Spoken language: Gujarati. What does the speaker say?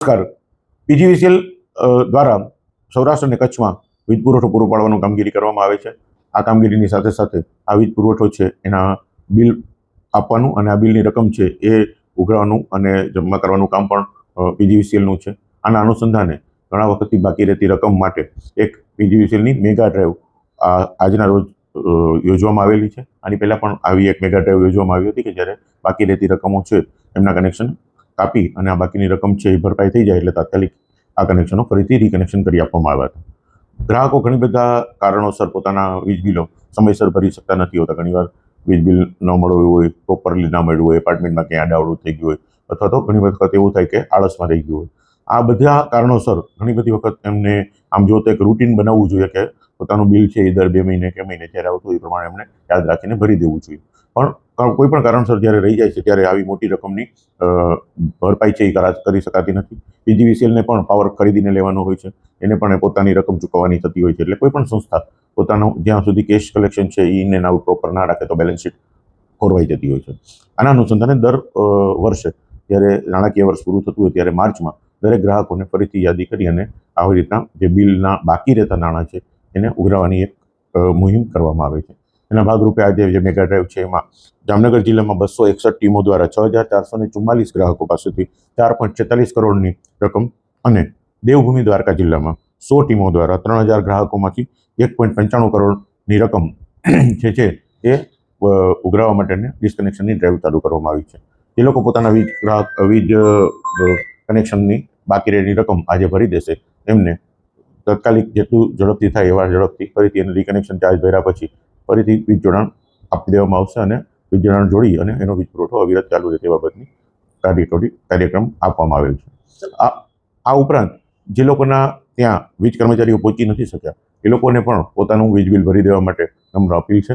નમસ્કાર. પીજીવીસીએલ દ્વારા સૌરાષ્ટ્ર અને કચ્છમાં વીજ પુરવઠો પૂરો પાડવાનું કામગીરી કરવામાં આવે છે. આ કામગીરીની સાથે સાથે આ વીજ પુરવઠો છે એના બિલ આપવાનું અને આ બિલની રકમ છે એ ઉઘરાવવાનું અને જમા કરવાનું કામ પણ પીજીવીસીએલનું છે. આના અનુસંધાને ઘણા વખતથી બાકી રહેતી રકમ માટે એક પીજીવીસીએલની મેગા ડ્રાઈવ આજના રોજ યોજવામાં આવેલી છે. આની પહેલાં પણ આવી એક મેગા ડ્રાઈવ યોજવામાં આવી હતી કે જ્યારે બાકી રહેતી રકમો છે એમના કનેક્શન કાપી અને આ બાકીની રકમ છે એ ભરપાઈ થઈ જાય એટલે તાત્કાલિક આ કનેક્શનો ફરીથી રીકનેક્શન કરી આપવામાં આવ્યા હતા. ગ્રાહકો ઘણી બધા કારણોસર પોતાના વીજ બિલો સમયસર ભરી શકતા નથી હોતા. ઘણીવાર વીજ બિલ ન મળવું હોય, પ્રોપરલી ના મળ્યું હોય, એપાર્ટમેન્ટમાં ક્યાંય આડાવડું થઈ ગયું હોય, અથવા તો ઘણી વખત એવું થાય કે આળસમાં રહી ગયું હોય. આ બધા કારણોસર ઘણી બધી વખત એમને આમ જો તો એક રૂટીન બનાવવું જોઈએ કે પોતાનું બિલ છે એ દર 2 મહિને કે મહિને જ્યારે આવતું હોય એ પ્રમાણે એમને યાદ રાખીને ભરી દેવું જોઈએ. પણ કોઈ પણ કારણસર જ્યારે રહી જાય છે ત્યારે આવી મોટી રકમની ભરપાઈ છે એ કરી શકાતી નથી. પીજીવીસીએલને પણ પાવર ખરીદીને લેવાનો હોય છે, એને પણ પોતાની રકમ ચૂકવવાની થતી હોય છે. એટલે કોઈ પણ સંસ્થા પોતાનું જ્યાં સુધી કેશ કલેક્શન છે એને ના પ્રોપર ના રાખે તો બેલેન્સ શીટ ખોરવાઈ જતી હોય છે. આના અનુસંધાને દર વર્ષે જ્યારે નાણાકીય વર્ષ પૂરું થતું હોય ત્યારે માર્ચમાં દરેક ગ્રાહકોને ફરીથી યાદી કરી અને આવી રીતના જે બિલના બાકી રહેતા નાણાં છે એને ઉઘરાવવાની એક મુહિમ કરવામાં આવે છે. એના ભાગરૂપે આજે જે મેગા ડ્રાઈવ છે એમાં જામનગર જિલ્લામાં 261 ટીમો દ્વારા 6444 ગ્રાહકો પાસેથી 4.46 કરોડની રકમ અને દેવભૂમિ દ્વારકા જિલ્લામાં 100 ટીમો દ્વારા 3000 ગ્રાહકોમાંથી 1.95 કરોડની રકમ જે છે એ ઉઘરાવવા માટેની ડિસ્કનેક્શનની ડ્રાઈવ ચાલુ કરવામાં આવી છે. જે લોકો પોતાના વીજ કનેક્શનની બાકી રહેલી રકમ આજે ભરી દેશે એમને તાત્કાલિક જેટલું ઝડપથી થાય એવા ઝડપથી ફરીથી એને રીકનેક્શન ચાર્જ ભર્યા પછી ફરીથી વીજ જોડાણ આપી દેવામાં આવશે અને વીજ જોડાણ જોડી અને એનો વીજ પુરવઠો અવિરત ચાલુ રહે તે બાબતની કાર્યક્રમ આપવામાં આવેલ છે. આ ઉપરાંત જે લોકોના ત્યાં વીજ કર્મચારીઓ પહોંચી નથી શક્યા એ લોકોને પણ પોતાનું વીજ બિલ ભરી દેવા માટે નમ્ર અપીલ છે.